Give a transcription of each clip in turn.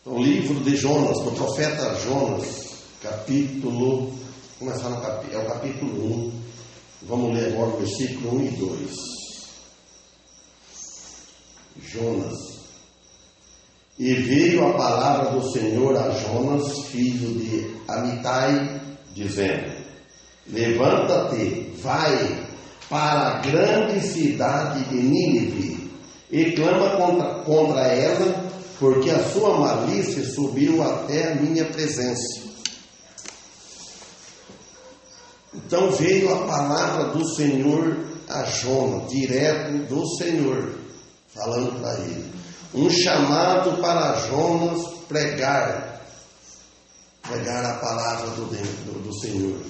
O livro de Jonas, do profeta Jonas, capítulo, começar no é o capítulo 1, vamos ler agora o versículo 1 e 2. Jonas. E veio a palavra do Senhor a Jonas, filho de Amitai, dizendo: levanta-te, vai para a grande cidade de Nínive e clama contra ela, porque a sua malícia subiu até a minha presença. Então veio a palavra do Senhor a Jonas, direto do Senhor, falando para ele. Um chamado para Jonas pregar a palavra do Senhor,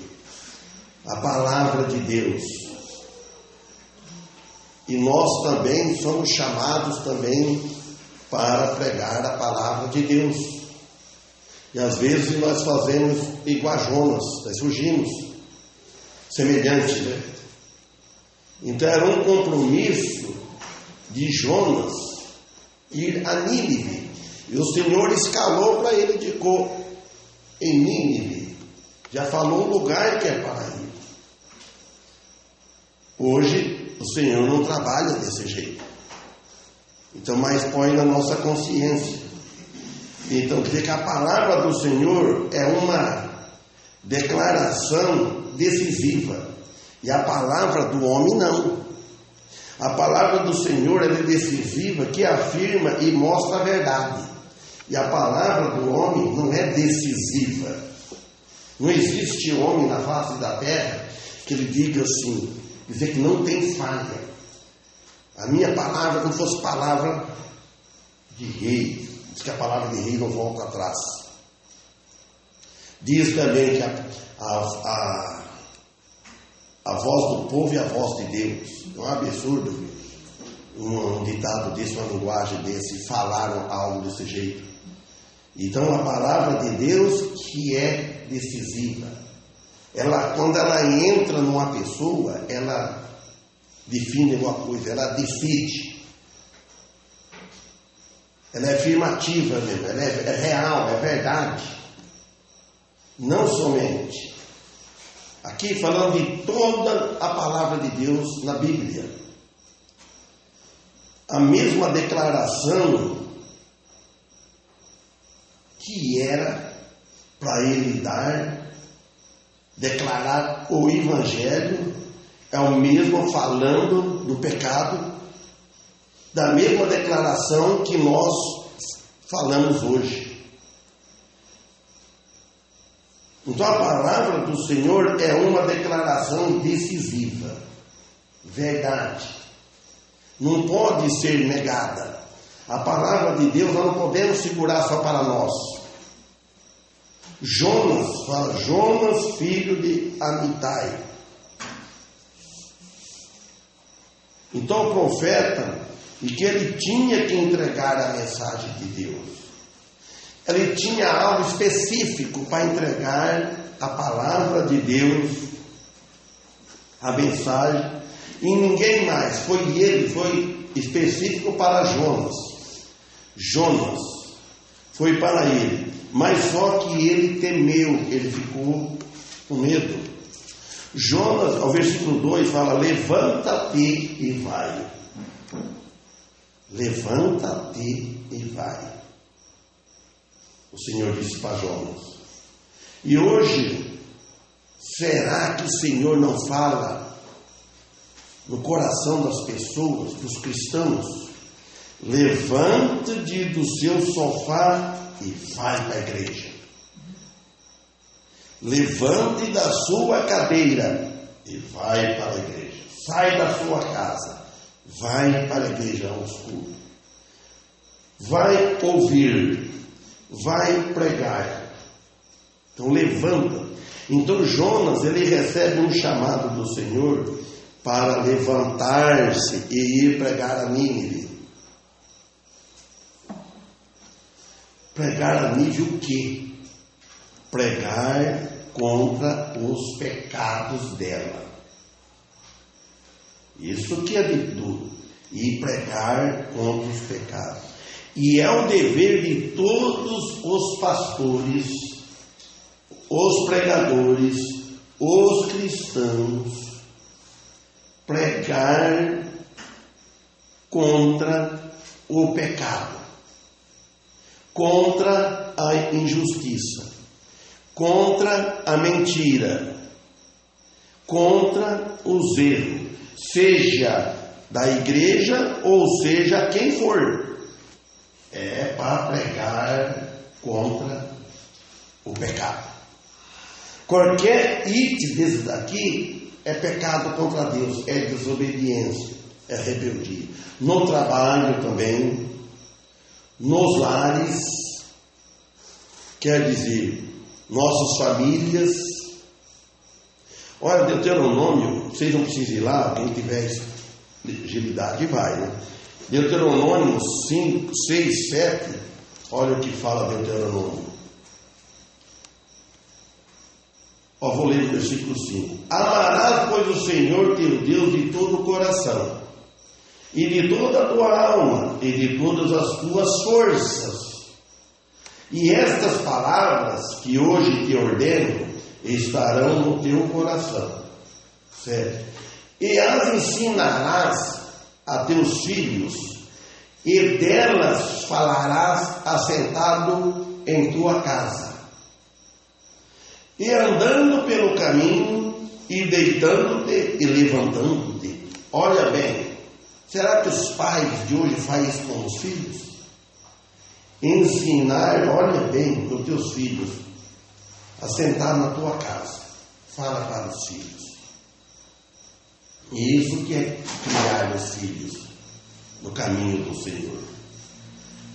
a palavra de Deus. E nós também somos chamados também para pregar a palavra de Deus. E às vezes nós fazemos igual a Jonas, nós fugimos, semelhante, né? Então era um compromisso de Jonas ir a Nínive. E o Senhor escalou para ele, indicou em Nínive. Já falou o lugar que é para ir. Hoje o Senhor não trabalha desse jeito. Então, mas põe na nossa consciência. Então, quer dizer que a palavra do Senhor é uma declaração decisiva. E a palavra do homem não. A palavra do Senhor é decisiva, que afirma e mostra a verdade. E a palavra do homem não é decisiva. Não existe homem na face da terra que ele diga assim, dizer que não tem falha. A minha palavra, como fosse palavra de rei. Diz que a palavra de rei não volta atrás. Diz também que a voz do povo é a voz de Deus. Não é um absurdo um ditado desse, uma linguagem desse, falaram algo desse jeito. Então a palavra de Deus que é decisiva. Quando ela entra numa pessoa, ela define uma coisa, ela decide. Ela é afirmativa mesmo, ela é real, é verdade. Não somente. Aqui falando de toda a palavra de Deus na Bíblia. A mesma declaração que era para ele declarar o Evangelho, é o mesmo falando do pecado, da mesma declaração que nós falamos hoje. Então a palavra do Senhor é uma declaração decisiva, verdade. Não pode ser negada. A palavra de Deus nós não podemos segurar só para nós. Jonas, filho de Amitai. Então o profeta, e que ele tinha que entregar a mensagem de Deus. Ele tinha algo específico para entregar a palavra de Deus, a mensagem, e ninguém mais. Foi específico para Jonas. Jonas foi para ele, mas só que ele temeu, ele ficou com medo. Jonas, ao versículo 2, fala: levanta-te e vai. Levanta-te e vai. O Senhor disse para Jonas. E hoje, será que o Senhor não fala no coração das pessoas, dos cristãos? Levante-te do seu sofá e vai para a igreja. Levante da sua cadeira e vai para a igreja. Sai da sua casa, vai para a igreja aos cultos. Vai ouvir, vai pregar. Então levanta. Então Jonas, ele recebe um chamado do Senhor para levantar-se e ir pregar a Nínive. Pregar a Nínive o quê? Pregar contra os pecados dela. Isso que é de tudo. E pregar contra os pecados. E é o dever de todos os pastores, os pregadores, os cristãos, pregar contra o pecado, contra a injustiça, contra a mentira, contra os erros, seja da igreja ou seja quem for. É para pregar contra o pecado. Qualquer item desse daqui é pecado contra Deus, é desobediência, é rebeldia. No trabalho também, nos lares, quer dizer, nossas famílias. Olha, Deuteronômio, vocês não precisam ir lá, quem tiver agilidade vai, né? Deuteronômio 5, 6, 7, olha o que fala Deuteronômio. Vou ler o versículo 5. Amarás, pois, o Senhor teu Deus de todo o coração, e de toda a tua alma, e de todas as tuas forças. E estas palavras que hoje te ordeno estarão no teu coração. Certo? E as ensinarás a teus filhos, e delas falarás assentado em tua casa, e andando pelo caminho, e deitando-te e levantando-te. Olha bem, será que os pais de hoje fazem isso com os filhos? Ensinar, olha bem, para os teus filhos, a sentar na tua casa. Fala para os filhos. E isso que é criar os filhos no caminho do Senhor.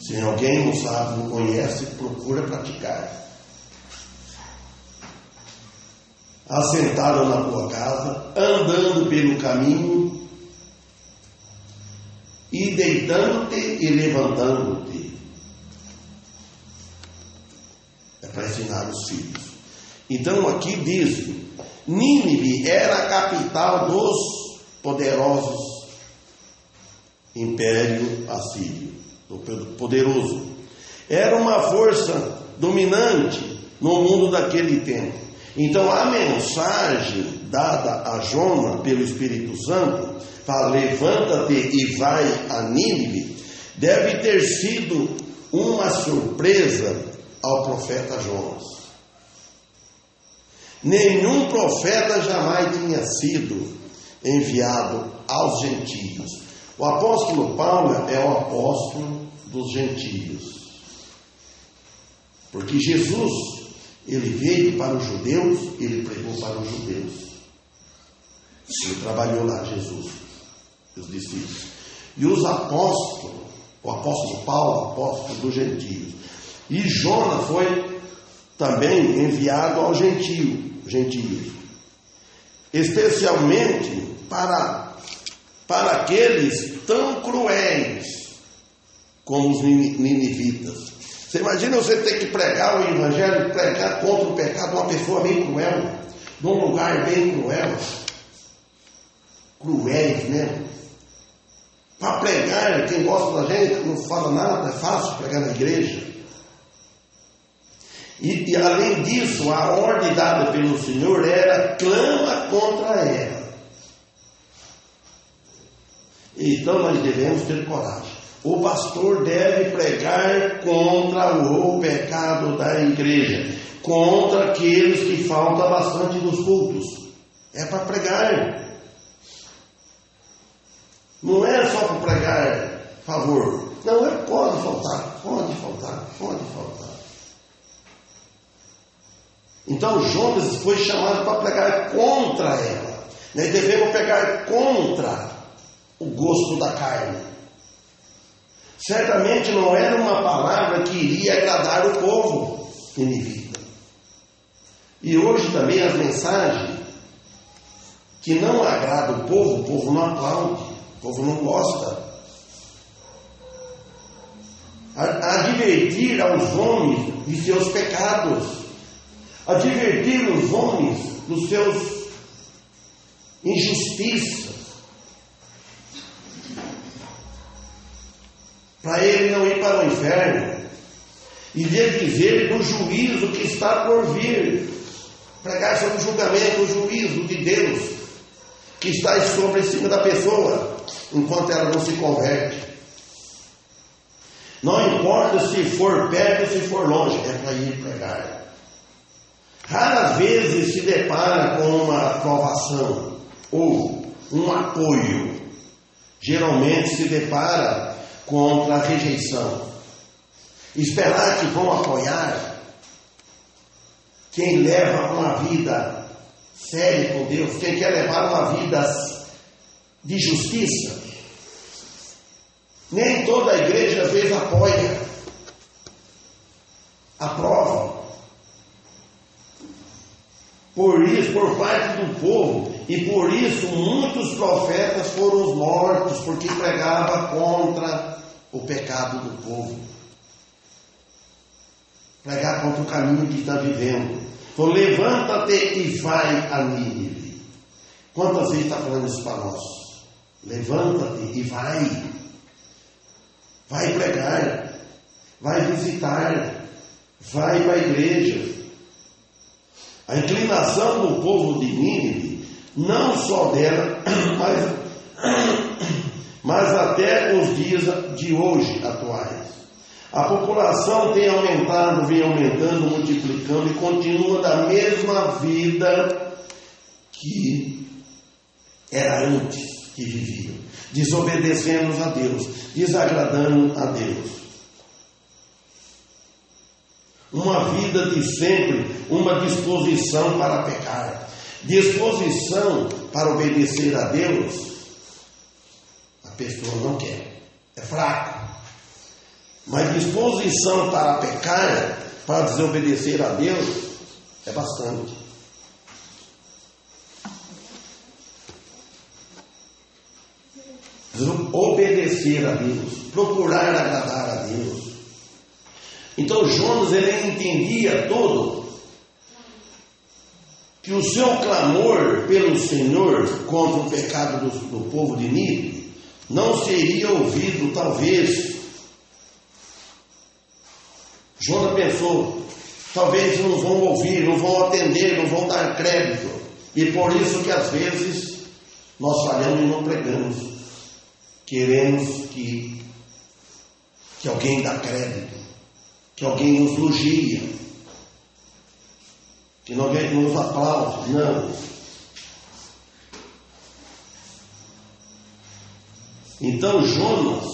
Se alguém não sabe, não conhece, procura praticar. Assentado na tua casa, andando pelo caminho, e deitando-te e levantando-te. É para ensinar os filhos. Então aqui diz: Nínive era a capital dos poderosos império assírio, do poderoso. Era uma força dominante no mundo daquele tempo. Então a mensagem dada a Jonas pelo Espírito Santo, fala: levanta-te e vai a Nínive, deve ter sido uma surpresa ao profeta Jonas. Nenhum profeta jamais tinha sido enviado aos gentios. O apóstolo Paulo é o apóstolo dos gentios, porque Jesus, ele veio para os judeus, ele pregou para os judeus. Ele trabalhou lá, Jesus, os discípulos. E os apóstolos, o apóstolo Paulo, apóstolo dos gentios. E Jonas foi também enviado aos gentios, especialmente para aqueles tão cruéis como os ninivitas. Você imagina você ter que pregar o evangelho, pregar contra o pecado de uma pessoa bem cruel, de um lugar bem cruel, cruéis mesmo. Para pregar, quem gosta da gente não fala nada, é fácil pregar na igreja. E além disso, a ordem dada pelo Senhor era: clama contra ela. Então nós devemos ter coragem. O pastor deve pregar contra o pecado da igreja, contra aqueles que faltam bastante nos cultos. É para pregar. Não é só para pregar favor. Não, pode faltar. Então Jonas foi chamado para pregar contra ela. Nós devemos pregar contra o gosto da carne. Certamente não era uma palavra que iria agradar o povo ninivita. E hoje também as mensagens que não agradam o povo não aplaude, o povo não gosta. Advertir aos homens de seus pecados, advertir os homens dos seus injustiças. para ele não ir para o inferno, e lhe dizer do juízo que está por vir, pregar sobre o julgamento, o juízo de Deus, que está sobre cima da pessoa, enquanto ela não se converte. Não importa se for perto ou se for longe, é para ir pregar. Raras vezes se depara com uma aprovação ou um apoio. Geralmente se depara contra a rejeição. Esperar que vão apoiar quem leva uma vida séria com Deus, quem quer levar uma vida de justiça. Nem toda a igreja às vezes apoia, aprova. Por isso, por parte do povo, e por isso muitos profetas foram mortos, porque pregava contra o pecado do povo. Pregar contra o caminho que está vivendo. Então, levanta-te e vai a Nínive. Quantas vezes está falando isso para nós? Levanta-te e vai. Vai pregar. Vai visitar. Vai para a igreja. A inclinação do povo de Nínive, não só dela, mas até os dias de hoje atuais. A população tem aumentado, vem aumentando, multiplicando e continua da mesma vida que era antes que viviam, desobedecendo a Deus, desagradando a Deus. Uma vida de sempre, uma disposição para pecar, disposição para obedecer a Deus, a pessoa não quer, é fraco. Mas disposição para pecar, para desobedecer a Deus, é bastante. Obedecer a Deus, procurar agradar a Deus. Então Jonas, ele entendia todo que o seu clamor pelo Senhor contra o pecado do povo de Nínive não seria ouvido, talvez. Jonas pensou, talvez não vão ouvir, não vão atender, não vão dar crédito. E por isso que às vezes nós falhamos e não pregamos. Queremos que alguém dá crédito, que alguém nos elogia, que alguém nos aplaude. Não. Então Jonas,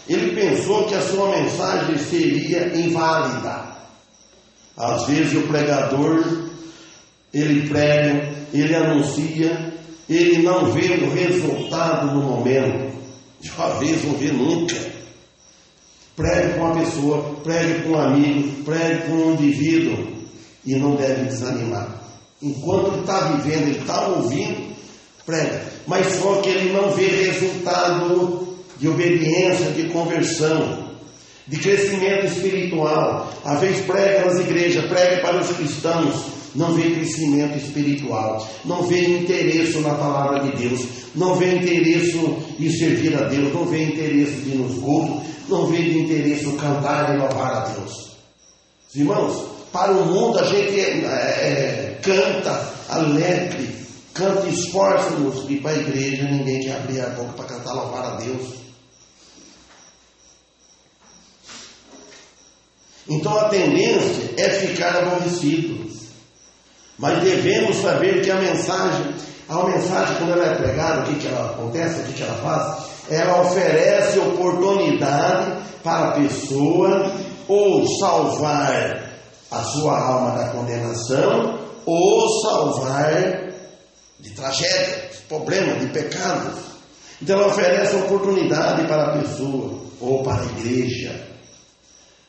ele pensou que a sua mensagem seria inválida. Às vezes o pregador, ele prega, ele anuncia, ele não vê o resultado no momento. De uma vez não vê nunca. Pregue com uma pessoa, pregue com um amigo, pregue com um indivíduo, e não deve desanimar. Enquanto ele está vivendo, ele está ouvindo, prega. Mas só que ele não vê resultado de obediência, de conversão, de crescimento espiritual. Às vezes prega nas igrejas, prega para os cristãos, não vê crescimento espiritual, não vê interesse na palavra de Deus, não vê interesse em servir a Deus, não vê interesse de ir nos cultos, não vê interesse em cantar e louvar a Deus. Irmãos, para o mundo a gente canta alegre, canta e esforça-nos, e para a igreja ninguém quer abrir a boca para cantar louvar a Deus. Então a tendência é ficar aborrecido. Mas devemos saber que a mensagem, quando ela é pregada, o que ela acontece, o que ela faz? Ela oferece oportunidade para a pessoa ou salvar a sua alma da condenação, ou salvar de tragédia, de problema, de pecado. Então ela oferece oportunidade para a pessoa ou para a igreja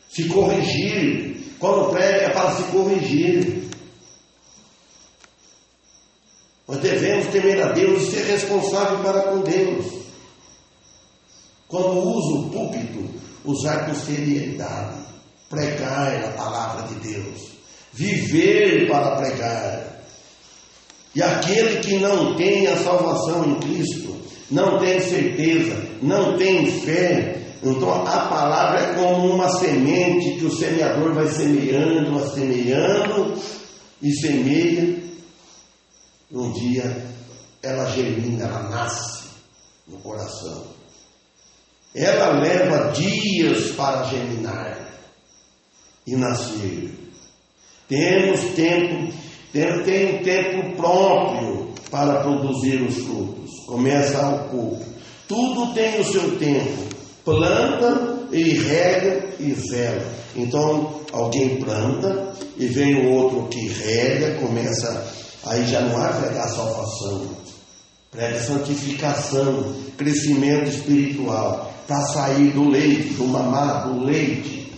se corrigir. Quando prega é para se corrigir. Nós devemos temer a Deus e ser responsável para com Deus. Quando usa o púlpito, usar com seriedade, pregar a palavra de Deus, viver para pregar. E aquele que não tem a salvação em Cristo, não tem certeza, não tem fé, Então a palavra é como uma semente que o semeador vai semeando e semeia. Um dia ela germina, ela nasce no coração. Ela leva dias para germinar e nascer. Temos tempo, tem um tempo próprio para produzir os frutos. Começa o coco. Tudo tem o seu tempo. Planta e rega e zela. Então alguém planta e vem o outro que rega, começa. Aí já não há pregar salvação, prega santificação, crescimento espiritual, para sair do leite, do mamar, do leite,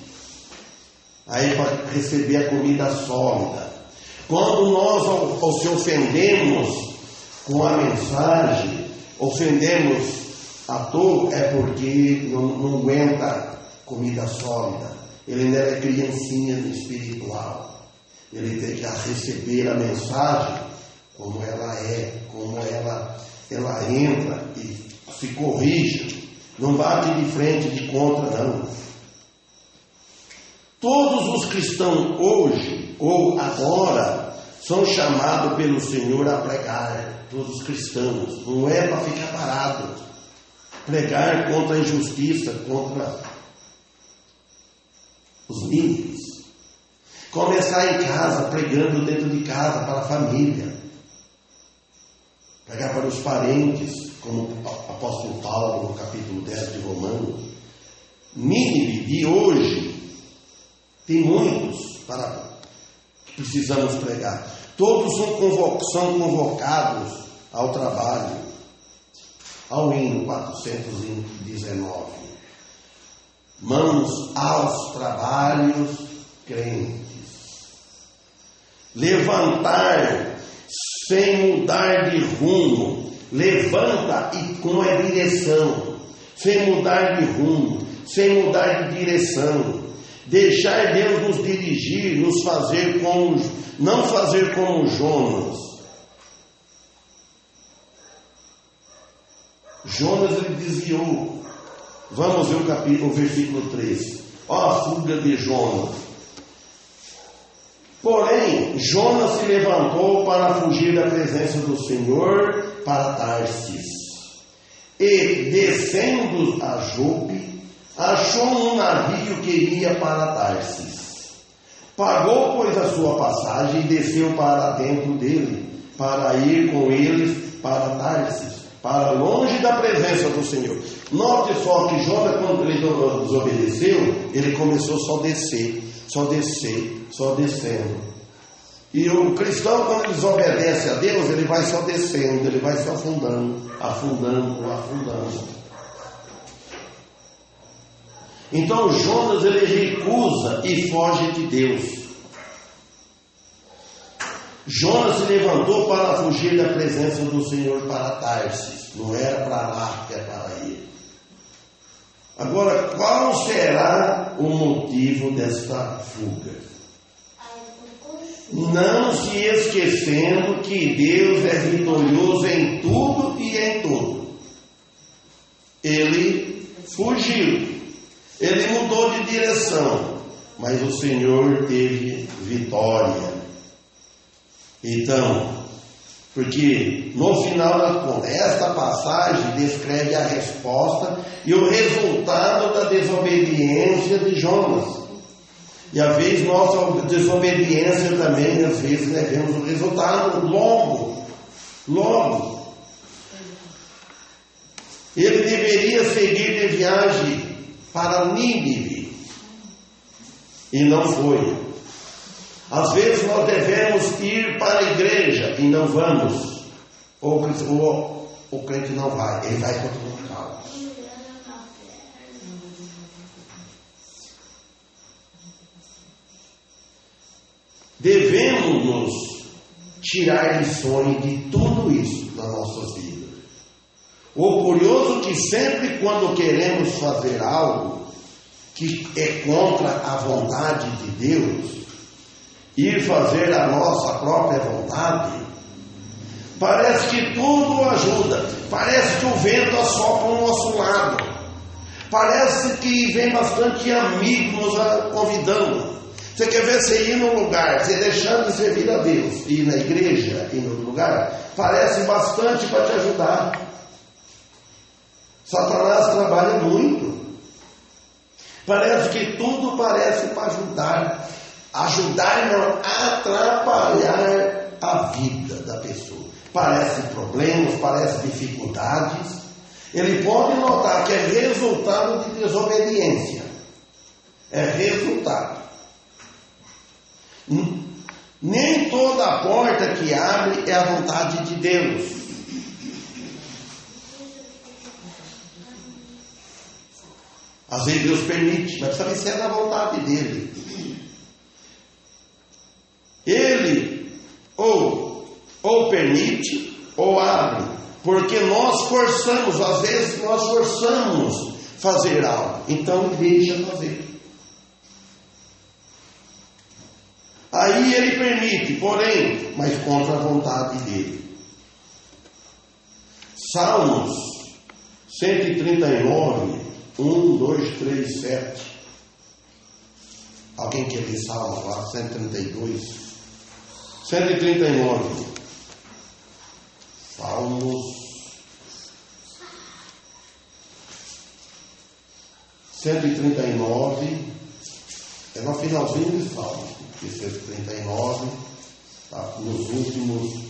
aí para receber a comida sólida. Quando nós se ofendemos com a mensagem, ofendemos à toa, é porque não aguenta comida sólida. Ele ainda é criancinha espiritual. Ele tem que receber a mensagem como ela é, como ela entra e se corrige. Não bate de frente, de contra, não. Todos os cristãos hoje, ou agora, são chamados pelo Senhor a pregar. Todos os cristãos. Não é para ficar parado. Pregar contra a injustiça, contra os mínimos. Começar em casa, pregando dentro de casa, para a família. Pregar para os parentes, como o apóstolo Paulo, no capítulo 10 de Romanos. Nínive de hoje, tem muitos que precisamos pregar. Todos são convocados ao trabalho, ao hino 419. Mãos aos trabalhos, crentes. Levantar sem mudar de rumo. Levanta e com a direção. Sem mudar de rumo. Sem mudar de direção. Deixar Deus nos dirigir, nos fazer como, não fazer como Jonas. Jonas ele desviou. Vamos ver o versículo 3. Ó a fuga de Jonas. Porém, Jonas se levantou para fugir da presença do Senhor para Tarsis. E, descendo a Jope, achou um navio que ia para Tarsis. Pagou, pois, a sua passagem e desceu para dentro dele, para ir com eles para Tarsis, para longe da presença do Senhor. Note só que Jonas, quando ele desobedeceu, ele começou só a descer, só descendo. E o cristão, quando ele desobedece a Deus, ele vai só descendo, ele vai só afundando. Então Jonas ele recusa e foge de Deus. Jonas se levantou para fugir da presença do Senhor para Tarsis. Não era para lá que é para ele. Agora, qual será o motivo desta fuga? Não se esquecendo que Deus é vitorioso em tudo e em tudo. Ele fugiu. Ele mudou de direção. Mas o Senhor teve vitória. Então, porque no final das contas, esta passagem descreve a resposta e o resultado da desobediência de Jonas. E às vezes nossa desobediência também, às vezes, vemos o resultado logo. Ele deveria seguir de viagem para Nínive e não foi. Às vezes nós devemos ir para a igreja e não vamos. Ou o crente não vai, ele vai contra o local. Devemos nos tirar lições de tudo isso das nossas vidas. O curioso é que sempre quando queremos fazer algo que é contra a vontade de Deus, ir fazer a nossa própria vontade, parece que tudo ajuda, parece que o vento assopra ao nosso lado, Parece que vem bastante amigo nos convidando. Você quer ver você ir num lugar, você deixando de servir a Deus, ir na igreja, ir em outro lugar, parece bastante para te ajudar. Satanás trabalha muito. Parece que tudo parece para ajudar. Ajudar não, atrapalhar a vida da pessoa. Parece problemas, parece dificuldades. Ele pode notar que é resultado de desobediência. É resultado. Nem toda porta que abre é a vontade de Deus. Às vezes Deus permite, mas precisa ver se é da vontade dele. Ele ou permite ou abre, porque nós forçamos, às vezes nós forçamos fazer algo, então ele deixa fazer. Aí ele permite, porém, mas contra a vontade dele. Salmos 139, 1, 2, 3, 7. Alguém quer ler Salmos lá? 132. 139. Salmos 139. É no finalzinho de Salmos. 139, tá, nos últimos.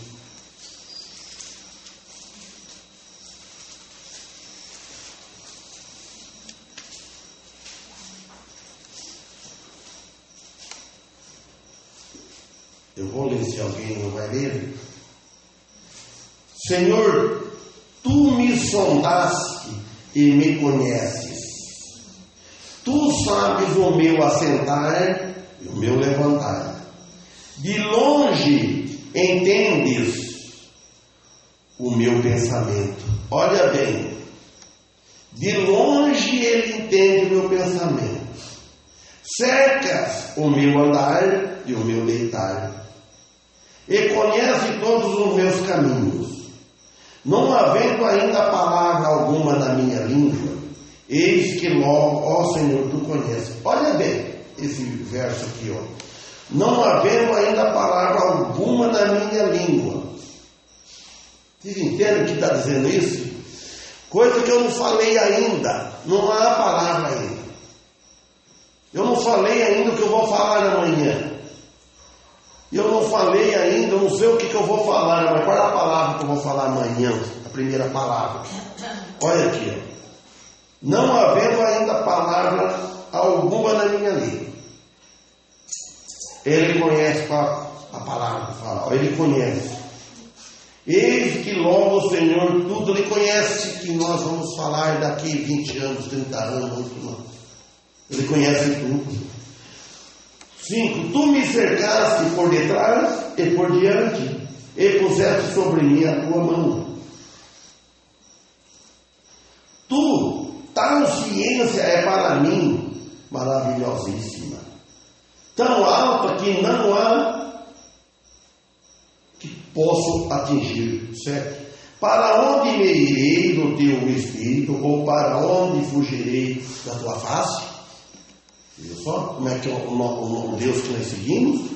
Eu vou ler, se alguém não vai ler. Senhor, tu me sondaste e me conheces. Tu sabes o meu assentar e o meu levantar. De longe entendes o meu pensamento. Olha bem, de longe ele entende o meu pensamento. Cercas o meu andar e o meu deitar, e conhece todos os meus caminhos. Não havendo ainda palavra alguma na minha língua, eis que logo, ó Senhor, tu conheces. Olha bem esse verso aqui, ó. Não havendo ainda palavra alguma na minha língua. Vocês entendem o que está dizendo isso? Coisa que eu não falei ainda. Não há palavra ainda. Eu não falei ainda o que eu vou falar amanhã. Eu não falei ainda, eu não sei o que eu vou falar, mas qual é a palavra que eu vou falar amanhã? A primeira palavra. Olha aqui, ó. Não havendo ainda palavra alguma na minha língua. Ele conhece a palavra que fala, ele conhece. Eis que logo o Senhor tudo lhe conhece, que nós vamos falar daqui 20 anos, 30 anos, muito mais. Ele conhece tudo. 5. Tu me cercaste por detrás e por diante, e puseste sobre mim a tua mão. Tal ciência é para mim maravilhosíssima, tão alta que não há que posso atingir. Certo? Para onde me irei do teu espírito, ou para onde fugirei da tua face? Viu só como é que é o nome de Deus que nós seguimos?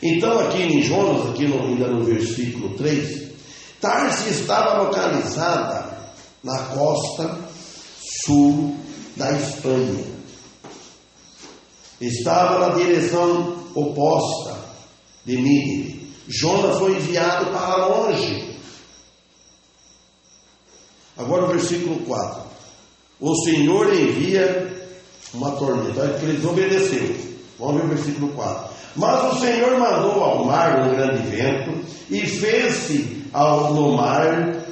Então aqui em Jonas, ainda no versículo 3, Tarsis estava localizada na costa sul da Espanha. Estava na direção oposta de Nínive. Jonas foi enviado para longe. Agora o versículo 4. O Senhor envia uma tormenta. Olha que ele desobedeceu. Vamos ver o versículo 4. Mas o Senhor mandou ao mar um grande vento e fez-se no mar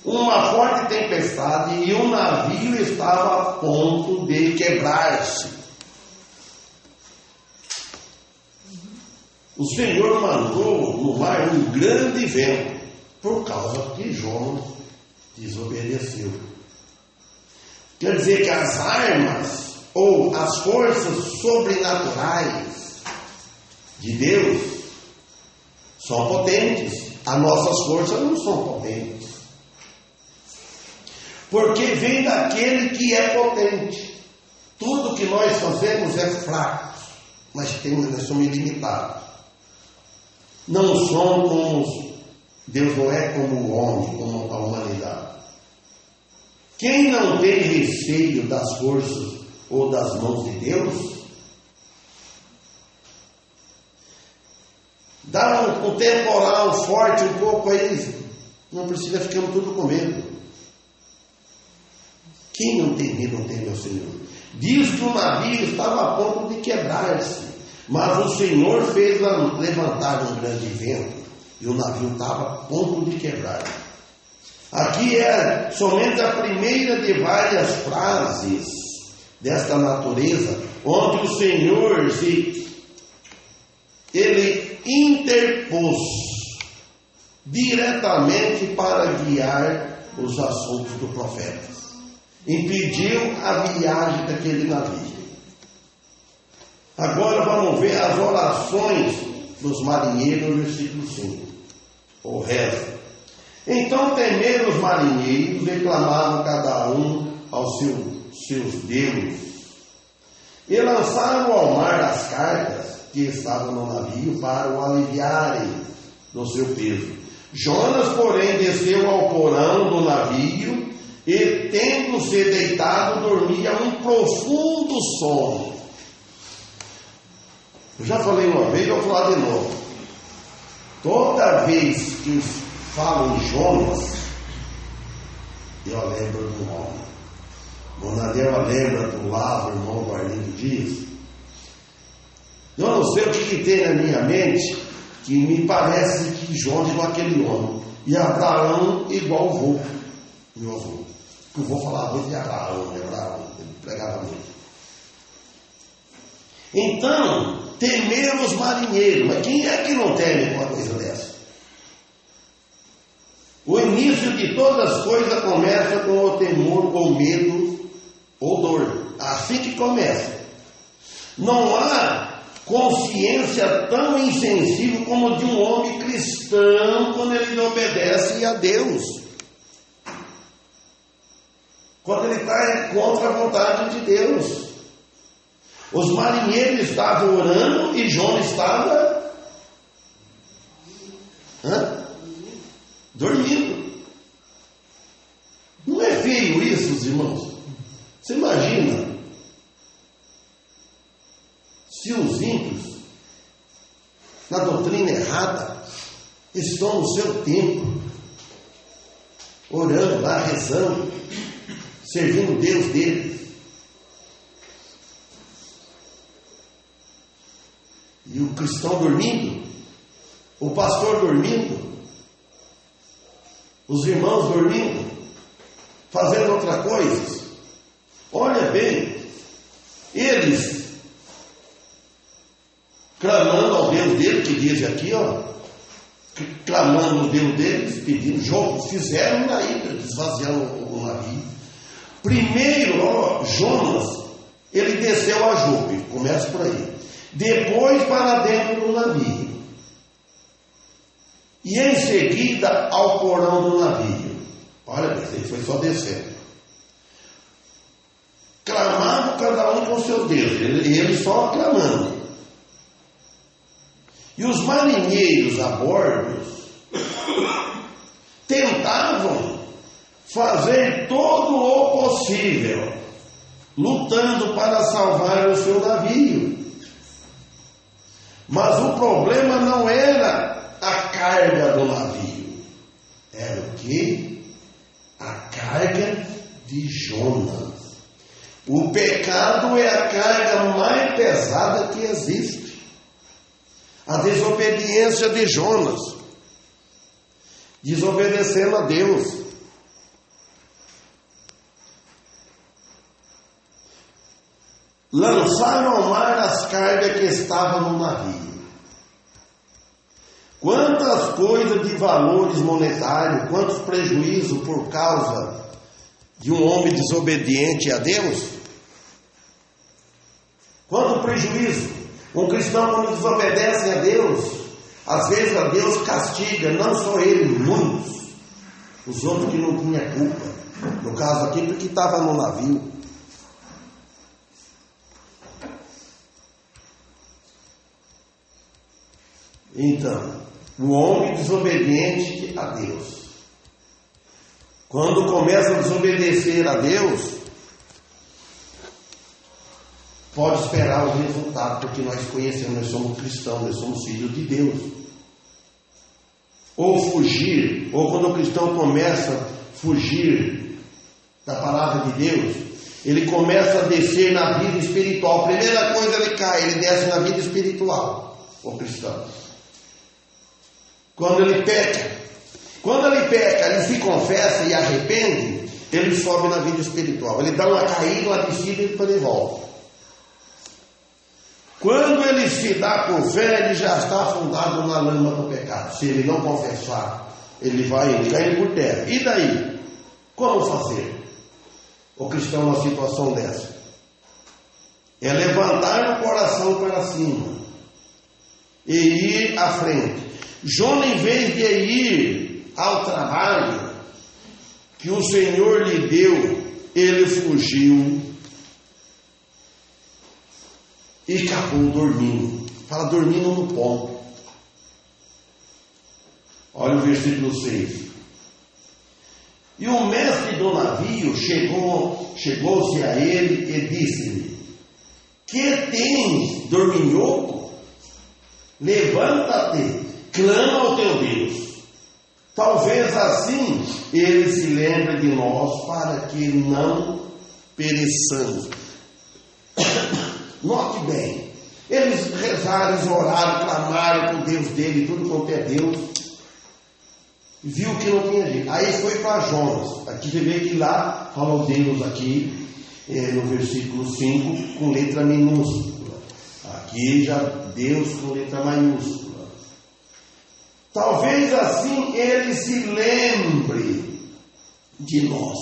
uma forte tempestade, e o navio estava a ponto de quebrar-se. O Senhor mandou no mar um grande vento, por causa que Jonas desobedeceu. Quer dizer que as armas ou as forças sobrenaturais de Deus são potentes. As nossas forças não são potentes. porque vem daquele que é potente. Tudo que nós fazemos é fraco, mas nós somos ilimitados. Não somos, Deus não é como o homem, como a humanidade. Quem não tem receio das forças ou das mãos de Deus, dá um temporal forte um pouco aí, não precisa ficar tudo com medo. Quem não tem medo não tem meu Senhor. Diz que o navio estava a ponto de quebrar-se, mas o Senhor fez levantar um grande vento e o navio estava a ponto de quebrar. Aqui é somente a primeira de várias frases desta natureza, onde o Senhor ele interpôs diretamente para guiar os assuntos do profeta. Impediu a viagem daquele navio. Agora vamos ver as orações dos marinheiros no versículo 5. O resto. Então temeram os marinheiros e clamavam cada um aos seus deuses. E lançaram ao mar as cargas que estavam no navio para o aliviarem do seu peso. Jonas, porém, desceu ao porão do navio e, tendo-se deitado, dormia um profundo sono. Eu já falei uma vez, eu vou falar de novo. Toda vez que falo em Jonas, eu lembro do nome. Monadel lembra do Lázaro, irmão do Arlindo Dias. Eu não sei o que tem na minha mente, que me parece que Jonas igual aquele homem, e Abraão igual o vô, meu avô. Eu vou falar muito de Abraão, ele pregava muito. Então, temeram os marinheiros, mas quem é que não teme uma coisa dessa? O início de todas as coisas começa com o temor, ou medo, ou dor. Assim que começa. Não há consciência tão insensível como de um homem cristão quando ele não obedece a Deus. Quando ele está contra a vontade de Deus. Os marinheiros estavam orando e Jonas estava dormindo. Não é feio isso, irmãos? Você imagina se os ímpios, na doutrina errada, estão no seu templo, orando lá, rezando, servindo o Deus deles. E o cristão dormindo, o pastor dormindo, os irmãos dormindo, fazendo outra coisa. Olha bem, eles clamando ao Deus dele, que diz aqui, clamando ao Deus deles, pedindo jogo, fizeram na ilha, esvaziaram o navio. Primeiro, Jonas, ele desceu a Jope, começa por aí. Depois para dentro do navio. E em seguida ao porão do navio. Olha, ele foi só descendo. Clamava cada um com seu Deus, ele só clamando. E os marinheiros a bordo tentavam fazer todo o possível, lutando para salvar o seu navio. Mas o problema não era a carga do navio, era o quê? A carga de Jonas. O pecado é a carga mais pesada que existe. A desobediência de Jonas, desobedecendo a Deus. Lançaram ao mar as cargas que estavam no navio. Quantas coisas de valores monetários, quantos prejuízos por causa de um homem desobediente a Deus? Quanto prejuízo? Um cristão, quando desobedece a Deus, às vezes a Deus castiga, não só ele, muitos, os outros que não tinham culpa. No caso aqui, porque estava no navio. Então, o homem desobediente a Deus. Quando começa a desobedecer a Deus, pode esperar o resultado, porque nós conhecemos, nós somos cristãos, nós somos filhos de Deus. Ou fugir, ou quando o cristão começa a fugir da palavra de Deus, ele começa a descer na vida espiritual. Primeira coisa, ele cai, ele desce na vida espiritual, o cristão. Quando ele peca, ele se confessa e arrepende, ele sobe na vida espiritual. Ele dá uma caída, uma descida e depois ele volta. Quando ele se dá por fé, ele já está afundado na lama do pecado. Se ele não confessar, ele vai cair por terra. E daí? Como fazer? O cristão numa situação dessa é levantar o coração para cima e ir à frente. Jonas, em vez de ir ao trabalho que o Senhor lhe deu, ele fugiu e acabou dormindo. Fala, dormindo no ponto. Olha o versículo 6. E o mestre do navio chegou-se a ele e disse-lhe: que tens, dorminhoco? Levanta-te, clama ao teu Deus. Talvez assim ele se lembre de nós, para que não pereçamos. Note bem, eles rezaram, eles oraram, clamaram com Deus dele, tudo quanto é Deus, viu que não tinha jeito. Aí foi para Jonas. Aqui você vê que lá falou Deus aqui, no versículo 5, com letra minúscula. Aqui já Deus com letra maiúscula. Talvez assim ele se lembre de nós.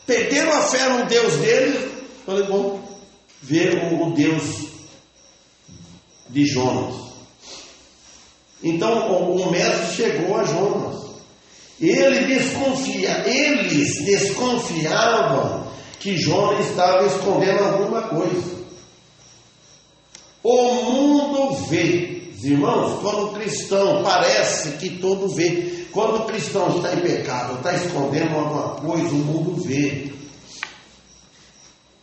Perderam a fé no Deus deles. Falei, bom, ver o Deus de Jonas. Então o mestre chegou a Jonas. Eles desconfiavam que Jonas estava escondendo alguma coisa. O mundo vê, irmãos, quando o cristão parece que todo vê. Quando o cristão está em pecado, está escondendo alguma coisa, o mundo vê.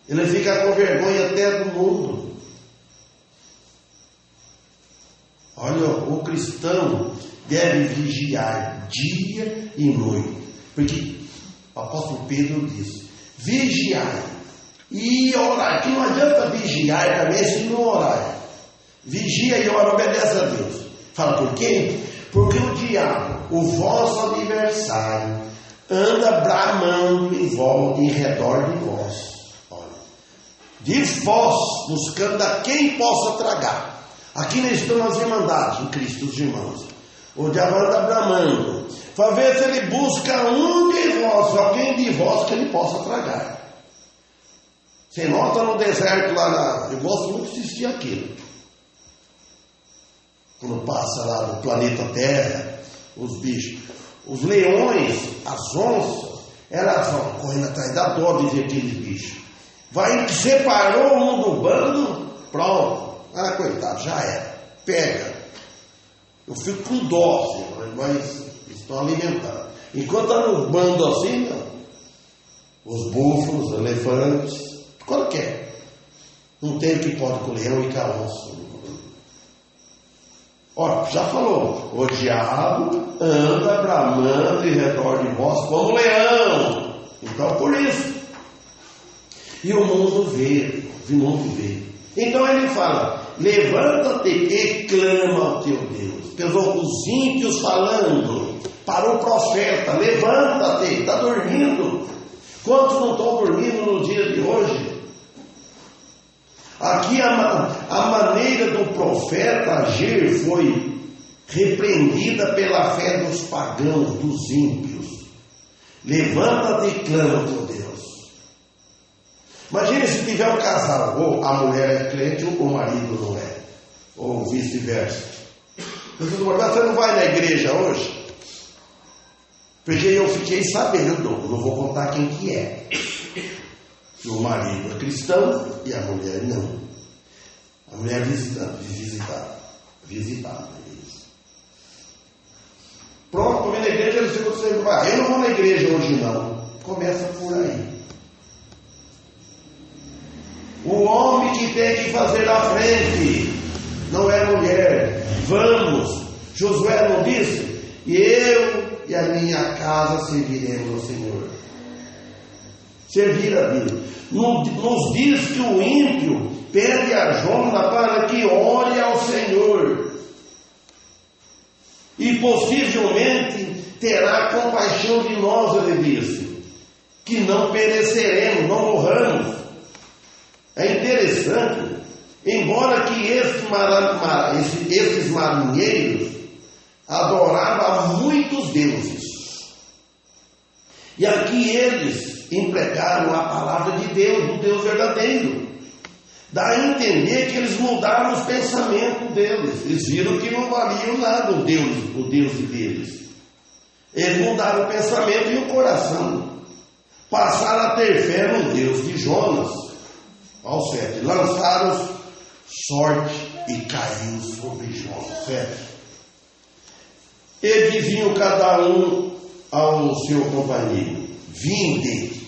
Ele fica com vergonha até do mundo. Olha, o cristão deve vigiar dia e noite. Porque o apóstolo Pedro diz: vigiar e orar. Que não adianta vigiar também se não orar. Vigia e ora, obedece a Deus. Fala por quê? Porque o diabo, o vosso adversário, anda bramando em redor de vós. De vós, buscando a quem possa tragar. Aqui nós estamos as irmandades em Cristo, os irmãos. O diabo anda bramando para ver se ele busca um de vós, alguém de vós que ele possa tragar. Você nota no deserto lá, eu gosto muito de assistir aquilo. Quando passa lá no planeta Terra, os bichos, os leões, as onças, elas vão correndo atrás da dó de ver aqueles bichos. Vai, separou um do bando, pronto. Ah, coitado, já era. Pega. Eu fico com dó, mas estão alimentando. Enquanto está no bando assim, não. Os búfalos, os elefantes, qualquer. Não tem o que pode com o leão e com a onça. Olha, já falou. O diabo anda bramando em redor de vós como leão. Então, por isso. E o mundo vê, o mundo vê. Então ele fala: levanta-te e clama ao teu Deus. Os ímpios falando para o profeta: levanta-te, está dormindo. Quantos não estão dormindo no dia de hoje? Aqui a maneira do profeta agir foi repreendida pela fé dos pagãos, dos ímpios. Levanta-te e clama ao teu Deus. Imagine se tiver um casal, ou a mulher é crente ou o marido não é, ou vice-versa. Você não vai na igreja hoje? Porque eu fiquei sabendo, não vou contar quem que é, que o marido é cristão e a mulher não. A mulher visitava. Pronto, vou na igreja, ele chegou sempre, eu não vou na igreja hoje não. Começa por aí. O homem que tem que fazer a frente, não é a mulher. Vamos, Josué não disse? E eu e a minha casa serviremos ao Senhor. Servir a Deus. Nos diz que o ímpio pede a Jonas para que ore ao Senhor. E possivelmente terá compaixão de nós, ele disse, que não pereceremos, não morramos. É interessante, embora que esses marinheiros adoravam muitos deuses, e aqui eles empregaram a palavra de Deus, do Deus verdadeiro. Dá a entender que eles mudaram os pensamentos deles. Eles viram que não valia nada o Deus deles. Eles mudaram o pensamento e o coração. Passaram a ter fé no Deus de Jonas. Ao 7. Lançaram sorte e caiu sobre Jonas. 7. E diziam cada um ao seu companheiro: vinde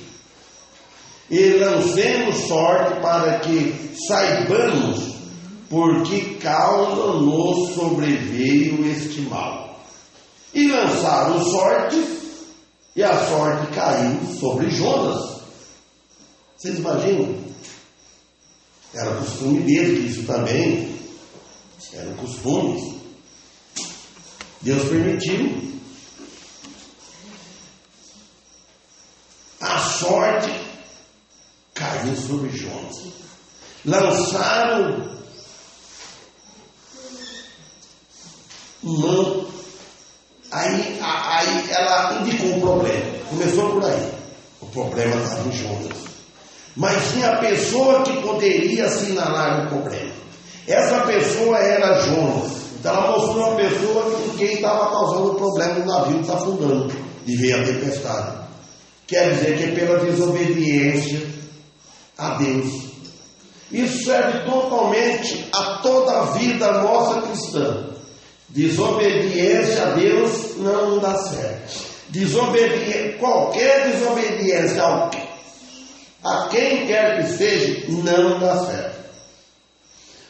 e lancemos sorte para que saibamos por que causa nos sobreveio este mal. E lançaram sorte, e a sorte caiu sobre Jonas. Vocês imaginam? Era costume dele, isso também era costume. Deus permitiu. A sorte caiu sobre Jonas. Lançaram mão. Aí ela indicou o problema. Começou por aí. O problema estava em Jonas. Mas tinha a pessoa que poderia assinalar o problema. Essa pessoa era Jonas. Então ela mostrou a pessoa com quem estava causando o problema do navio que está afundando, de ver a tempestade. Quer dizer que é pela desobediência a Deus. Isso serve totalmente a toda a vida nossa cristã. Desobediência a Deus não dá certo. Qualquer desobediência a quem quer que seja, não dá certo.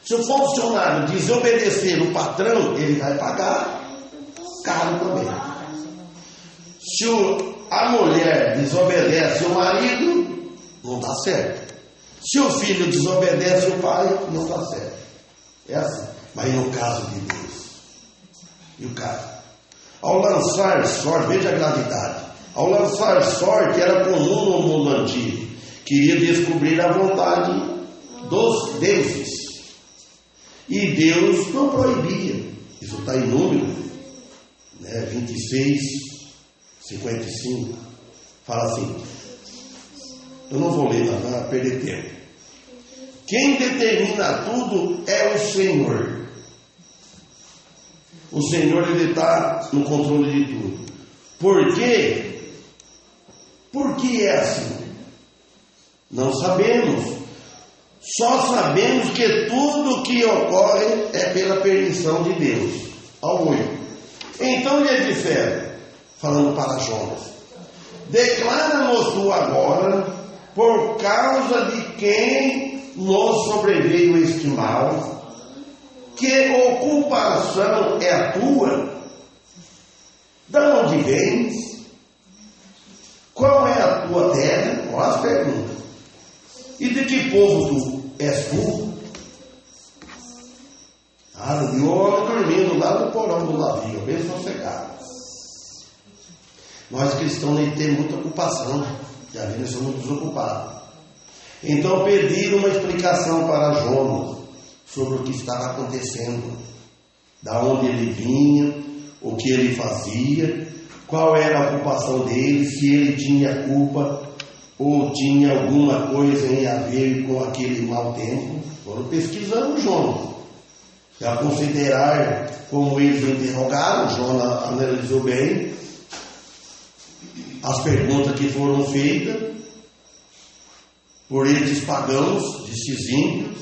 Se o funcionário desobedecer o patrão, ele vai pagar caro também. Se a mulher desobedece o marido, não dá certo. Se o filho desobedece o pai, não dá certo. É assim. Mas no caso de Deus, e o caso? Ao lançar sorte, veja a gravidade. Ao lançar sorte, era comum no mundo antigo. Queria descobrir a vontade dos deuses. E Deus não proibia. Isso está em Número 26, 55. Fala assim. Eu não vou ler, para perder tempo. Quem determina tudo é o Senhor. O Senhor, ele está no controle de tudo. Por quê? Por que é assim? Não sabemos. Só sabemos que tudo que ocorre é pela permissão de Deus. Ao 8. Então lhe disseram, falando para Jonas: declara-nos tu agora, por causa de quem nos sobreveio este mal, que ocupação é a tua? De onde vens? Qual é a tua terra? Olha as perguntas. E de que povo tu és tu? E o homem dormindo lá no porão do navio, bem sossegado. Nós cristãos nem temos muita ocupação, já vi, nós somos desocupados. Então pediram uma explicação para Jonas sobre o que estava acontecendo, da onde ele vinha, o que ele fazia, qual era a ocupação dele, se ele tinha culpa ou tinha alguma coisa em a ver com aquele mau tempo. Foram pesquisando Jonas. A considerar como eles interrogaram, Jonas analisou bem as perguntas que foram feitas por esses pagãos, esses índios.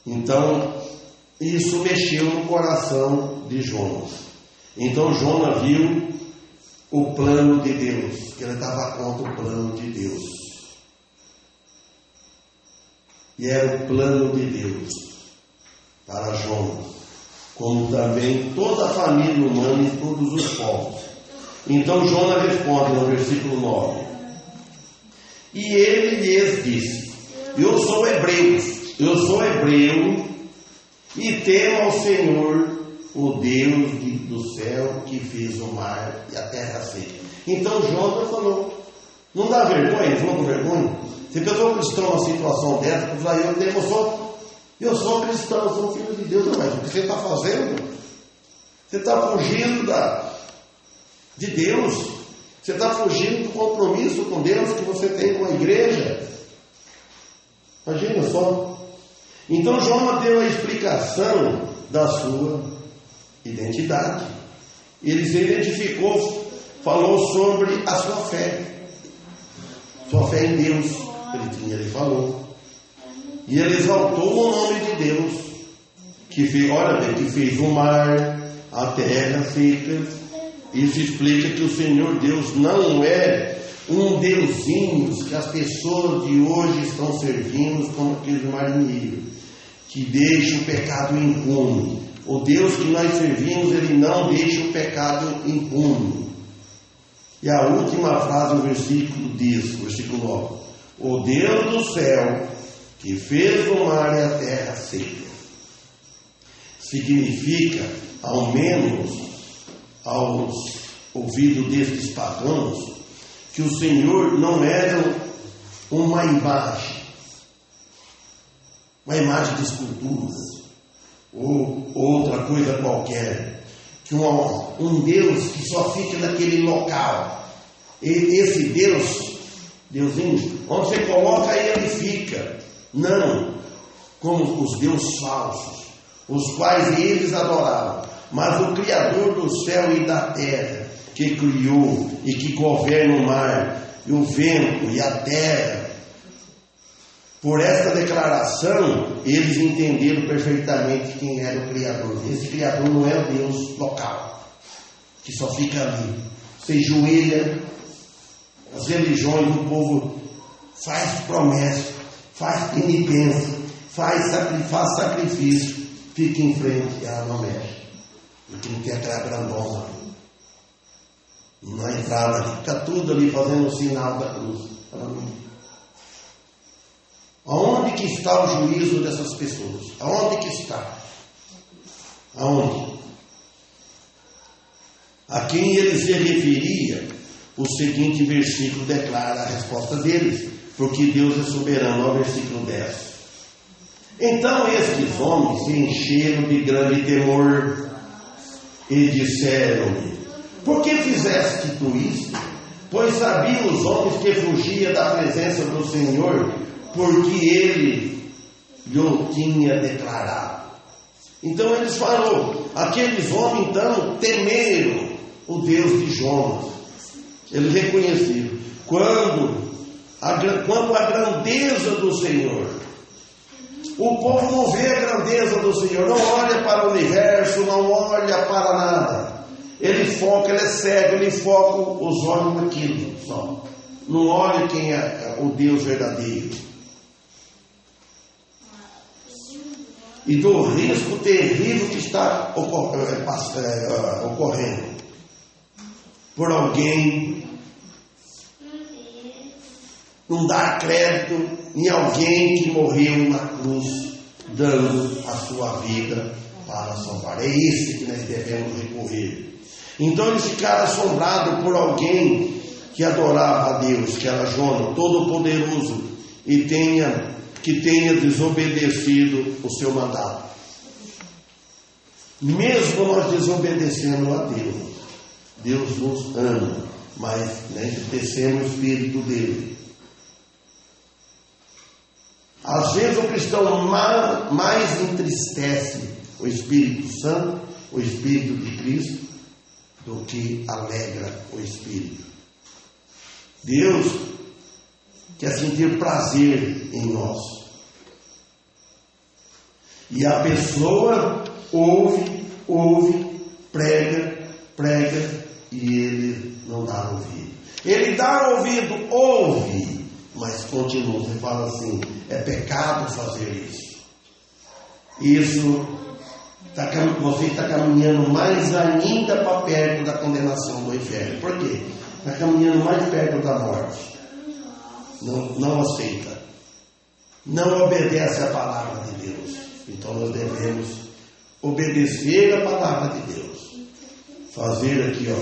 Então, isso mexeu no coração de Jonas. Então, Jonas viu o plano de Deus, que ele estava contra o plano de Deus. E era o plano de Deus para Jonas, como também toda a família humana e todos os povos. Então Jonas responde no versículo 9: e ele lhes disse: eu sou hebreu e temo ao Senhor, o Deus do céu, que fez o mar e a terra seca. Então Jonas falou: não dá vergonha? Ele falou com vergonha. Se eu sou cristão numa situação dessa, eu sou cristão, eu sou filho de Deus. Mas o que você está fazendo? Você está fugindo de Deus. Você está fugindo do compromisso com Deus que você tem com a igreja. Imagina só. Então Jonas deu a explicação da sua identidade. Ele se identificou, falou sobre a sua fé. Sua fé em Deus. Ele falou. E ele exaltou o nome de Deus, que fez o mar, a terra seca. Isso explica que o Senhor Deus não é um deusinho que as pessoas de hoje estão servindo, como aqueles marinheiros, que deixa o pecado impune. O Deus que nós servimos, ele não deixa o pecado impune. E a última frase do versículo diz, versículo 9: o Deus do céu, que fez o mar e a terra seca. Significa, ao menos aos ouvidos destes pagãos, que o Senhor não era uma imagem de esculturas, ou outra coisa qualquer, que um Deus que só fica naquele local. Esse Deusinho, onde você coloca ele fica. Não, como os deuses falsos, os quais eles adoravam, mas o Criador do céu e da terra, que criou e que governa o mar, e o vento e a terra. Por esta declaração, eles entenderam perfeitamente quem era o Criador. Esse Criador não é o Deus local, que só fica ali. Você joelha, as religiões do povo faz promessa, faz penitência, faz sacrifício, fica em frente e ela não mexe. Porque não quer aquela grandona na entrada ali, fica tudo ali fazendo o sinal da cruz. Aonde que está o juízo dessas pessoas? Aonde que está? Aonde? A quem ele se referia, o seguinte versículo declara a resposta deles, porque Deus é soberano, ao versículo 10. Então estes homens se encheram de grande temor e disseram-lhe: por que fizeste tu isso? Pois sabiam os homens que fugia da presença do Senhor, porque ele lhe tinha declarado. Então eles falaram, aqueles homens então temeram o Deus de Jonas. Eles reconheceram quanto à grandeza do Senhor. O povo não vê a grandeza do Senhor, não olha para o universo, não olha para nada. Ele foca, ele é cego, ele foca os olhos naquilo só. Não olha quem é o Deus verdadeiro. E do risco terrível que está ocorrendo por alguém não dar crédito em alguém que morreu na cruz, dando a sua vida para salvar. É esse que nós devemos recorrer. Então eles ficaram assombrados por alguém que adorava a Deus, que era Jonas, todo-poderoso, e que tenha desobedecido o seu mandato. Mesmo nós desobedecendo a Deus, Deus nos ama, mas entristecemos o Espírito dele. Às vezes o cristão mais entristece o Espírito Santo, o Espírito de Cristo, do que alegra o espírito. Deus quer sentir prazer em nós. E a pessoa ouve, prega, e ele não dá ouvido. Ele dá ouvido, ouve, mas continua. Você fala assim: é pecado fazer isso. Você está caminhando mais ainda para perto da condenação do inferno. Por quê? Está caminhando mais perto da morte. Não aceita. Não obedece a palavra de Deus. Então nós devemos obedecer a palavra de Deus. Fazer aqui,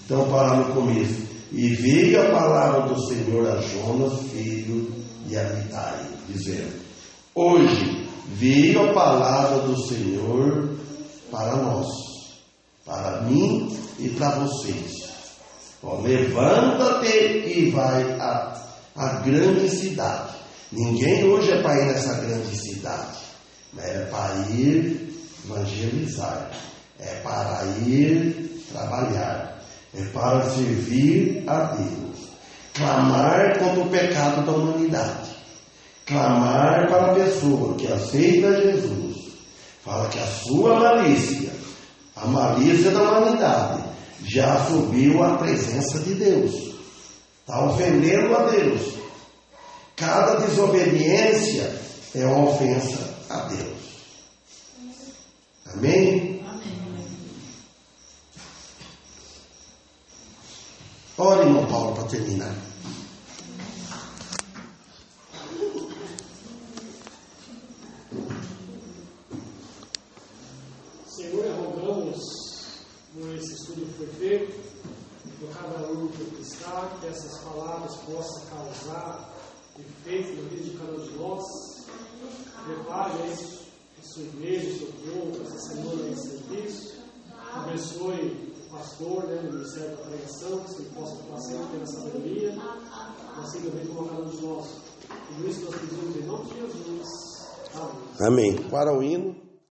então parar no começo. E veio a palavra do Senhor a Jonas, filho de Amitai, dizendo: hoje veio a palavra do Senhor para nós, para mim e para vocês. Levanta-te e vai à grande cidade. Ninguém hoje é para ir nessa grande cidade, mas é para ir evangelizar, é para ir trabalhar, é para servir a Deus, clamar contra o pecado da humanidade, clamar para a pessoa que aceita Jesus, fala que a sua malícia, a malícia da humanidade, já subiu à presença de Deus, está ofendendo a Deus. Cada desobediência é uma ofensa a Deus. Amém? Amém. Ore, irmão Paulo, para terminar. Senhor, rogamos por esse estudo que foi feito, por cada um que está, que essas palavras possam causar efeito na vida de cada um de nós. Prepare a sua igreja, o seu povo, essa semana de serviço. Abençoe o pastor, no Ministério da Pregação, que ele possa estar sempre tendo sabedoria, assim também como cada um de nós. Por isso nós pedimos em nome de Jesus. Amém. Amém. Para o hino.